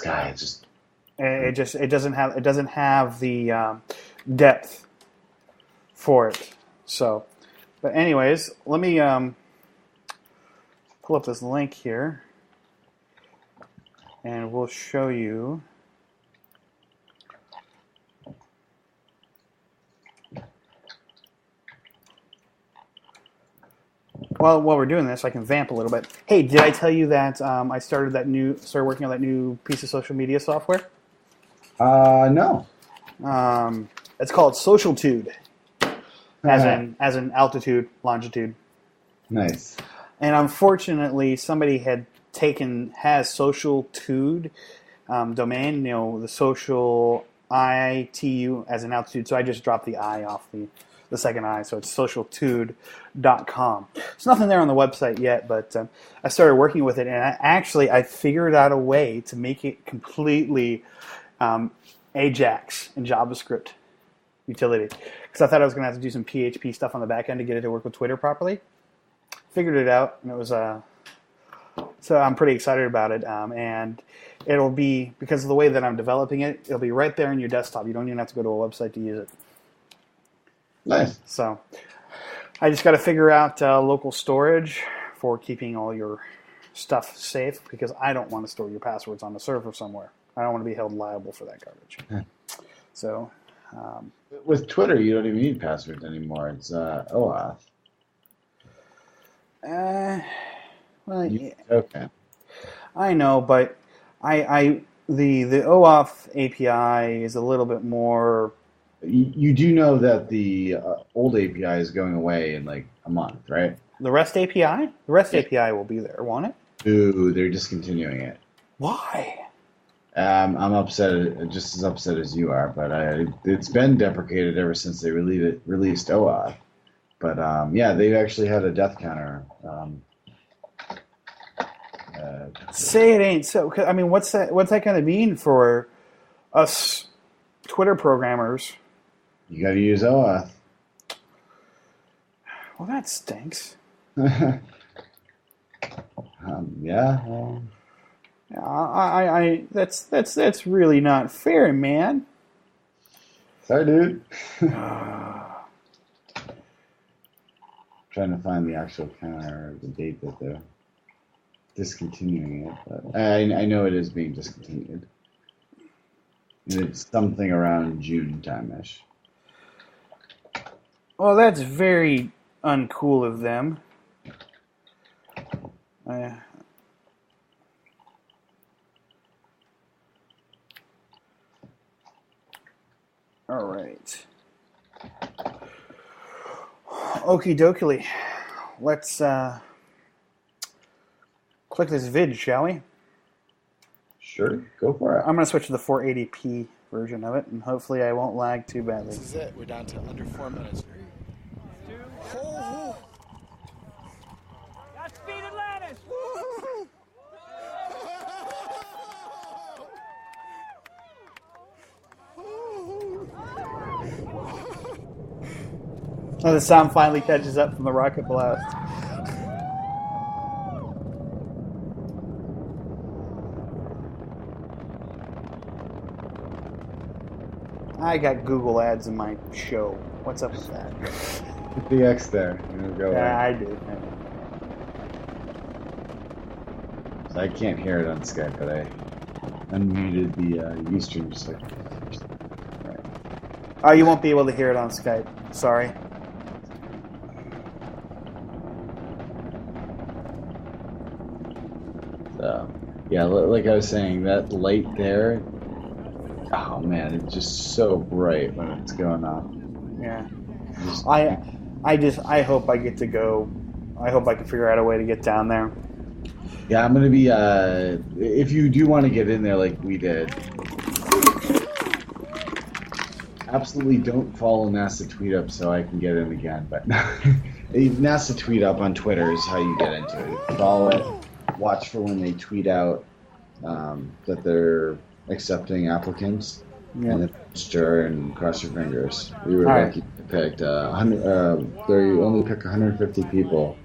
guy just it doesn't have the depth for it. So, but anyways, let me pull up this link here, and we'll show you. Well, while we're doing this, I can vamp a little bit. Hey, did I tell you that I started working on that new piece of social media software? No. It's called Socialtude, as in altitude, longitude. Nice. And unfortunately, somebody has Socialtude domain, the social ITU as in altitude. So I just dropped the I off the second I, so it's socialtude.com. There's nothing there on the website yet, but I started working with it, and I figured out a way to make it completely Ajax and JavaScript utility. Because I thought I was going to have to do some PHP stuff on the back end to get it to work with Twitter properly. Figured it out, and it was so I'm pretty excited about it. And it'll be, because of the way that I'm developing it, it'll be right there in your desktop. You don't even have to go to a website to use it. Nice. So I just got to figure out local storage for keeping all your stuff safe, because I don't want to store your passwords on a server somewhere. I don't want to be held liable for that garbage. So with Twitter, you don't even need passwords anymore. It's OAuth. Okay. I know, but the OAuth API is a little bit more. You do know that the old API is going away in like a month, right? The REST API? The REST API will be there, won't it? Ooh, they're discontinuing it. Why? I'm upset, just as upset as you are, but it's been deprecated ever since they released OAuth. But yeah, they've actually had a death counter. Say it ain't so. I mean, what's that going to mean for us Twitter programmers? You got to use OAuth. Well, that stinks. Yeah. That's really not fair, man. Sorry, dude. Trying to find the actual counter, the date that they're discontinuing it, but I know it is being discontinued. And it's something around June time-ish. Well, that's very uncool of them. All right. Okie dokie. Let's click this vid, shall we? Sure, go for it. I'm going to switch to the 480p version of it, and hopefully I won't lag too badly. This is it. We're down to under 4 minutes. 3, 2, 1. Godspeed, Atlantis! Oh, the sound finally catches up from the rocket blast. I got Google ads in my show. What's up with that? Put the X there. Go yeah, away. I do. I can't hear it on Skype, but I unmuted the Ustream just like. Right. Oh, you won't be able to hear it on Skype. Sorry. So, yeah, like I was saying, that light there, oh man, it's just so bright when it's going off. Yeah. I hope I get to go. I hope I can figure out a way to get down there. Yeah, I'm gonna be. If you do want to get in there like we did, absolutely don't follow NASA Tweet Up so I can get in again. But NASA Tweet Up on Twitter is how you get into it. Follow it. Watch for when they tweet out that they're accepting applicants, and then register and cross your fingers. We were lucky to pick 100. They only pick 150 people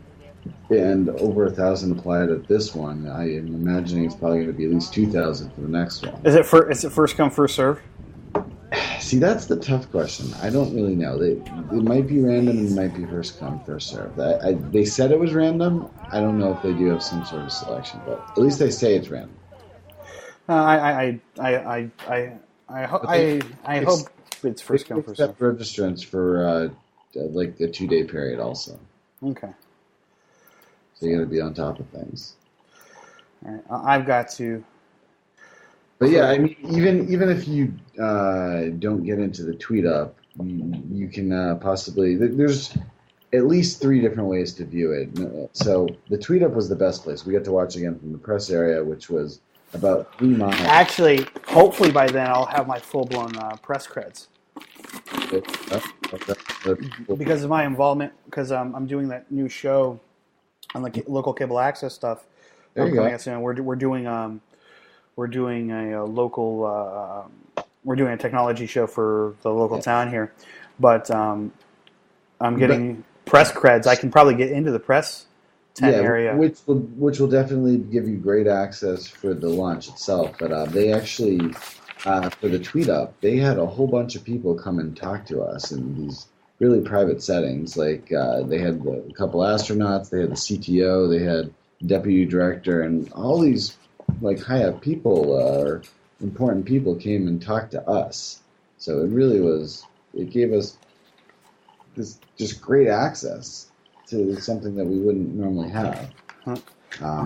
and over 1,000 applied at this one. I am imagining it's probably going to be at least 2,000 for the next one. Is it first come, first serve? See, that's the tough question. I don't really know. It might be random and it might be first come, first serve. They said it was random. I don't know if they do have some sort of selection, but at least they say it's random. I hope it's first come, first serve. Accept registrants for like a 2-day period also. Okay. So you got to be on top of things. All right. I've got to. But yeah, I mean, even if you don't get into the tweet up, you can possibly. There's at least 3 different ways to view it. So the tweet up was the best place. We got to watch again from the press area, which was about 3 miles. Actually, hopefully by then I'll have my full-blown press creds. Because of my involvement, because I'm doing that new show on the local cable access stuff. There you go. Soon. We're doing a local. We're doing a technology show for the local town here, but I'm getting press creds. I can probably get into the press tent area, which will definitely give you great access for the launch itself. But they actually, for the tweet up, they had a whole bunch of people come and talk to us in these really private settings. Like they had a couple astronauts, they had the CTO, they had deputy director, and all these like high up people or important people came and talked to us. So it really was. It gave us this just great access to something that we wouldn't normally have.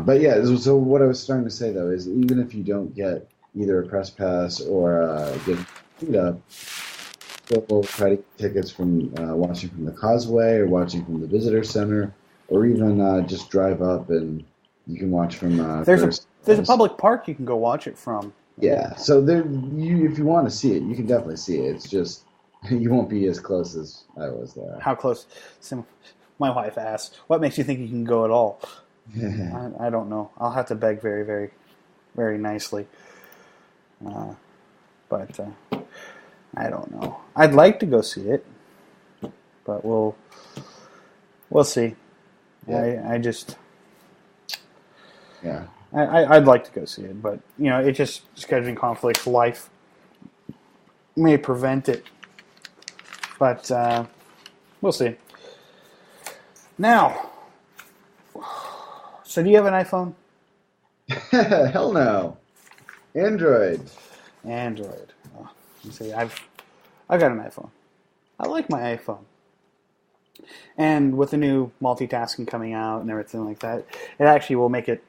But yeah, so what I was starting to say though is even if you don't get either a press pass or get tweet up, we'll try to get tickets from watching from the causeway or watching from the visitor center, or even just drive up and you can watch from. There's a public park you can go watch it from. Yeah, so if you want to see it, you can definitely see it. It's just you won't be as close as I was there. How close? My wife asked, "What makes you think you can go at all?" I don't know. I'll have to beg very, very, very nicely. But I don't know. I'd like to go see it, but we'll see. Yeah. I'd like to go see it, but it just scheduling conflicts, life may prevent it. But we'll see. Now, so do you have an iPhone? Hell no. Android. Oh, you see, I've got an iPhone. I like my iPhone. And with the new multitasking coming out and everything like that, it actually will make it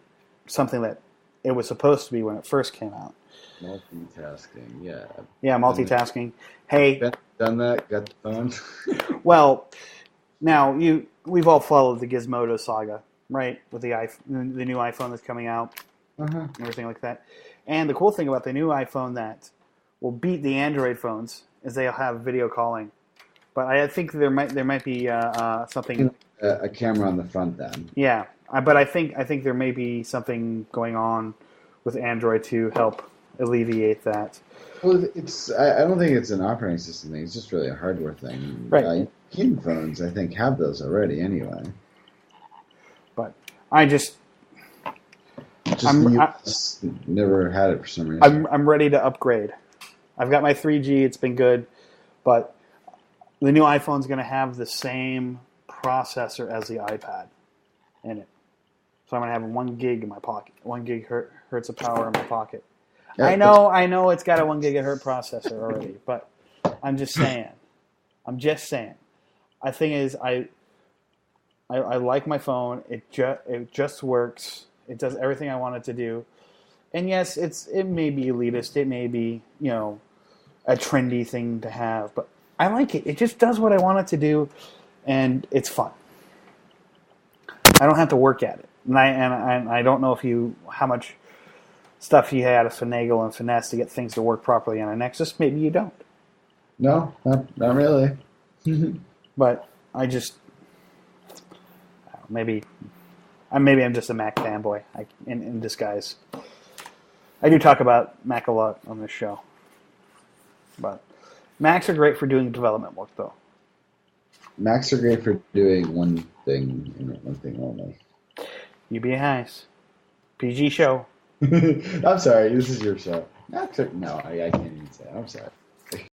something that it was supposed to be when it first came out. Multitasking, yeah. Yeah, multitasking. Hey, done that? Got the phone? Well, now we've all followed the Gizmodo saga, right? With the new iPhone that's coming out, and everything like that. And the cool thing about the new iPhone that will beat the Android phones is they'll have video calling. But I think there might be something. A camera on the front then. Yeah, but I think there may be something going on with Android to help alleviate that. Well, I don't think it's an operating system thing. It's just really a hardware thing. Right. European phones, I think, have those already anyway. But I just the US never had it for some reason. I'm ready to upgrade. I've got my 3G. It's been good, but the new iPhone's going to have the same processor as the iPad in it. So I'm going to have 1 gig in my pocket, 1 gigahertz of power in my pocket. Yeah, I know it's got a 1 gigahertz processor already, but I'm just saying. The thing is, I like my phone. It just works. It does everything I want it to do. And yes, it may be elitist. It may be, a trendy thing to have, but I like it. It just does what I want it to do, and it's fun. I don't have to work at it. And I don't know how much stuff you had to finagle and finesse to get things to work properly on a Nexus. Maybe you don't. No, not really. But I just maybe I'm just a Mac fanboy in disguise. I do talk about Mac a lot on this show, but Macs are great for doing development work, though. Macs are great for doing one thing and one thing only. You be nice. PG show. I'm sorry, this is your show. No, I can't even say it. I'm sorry.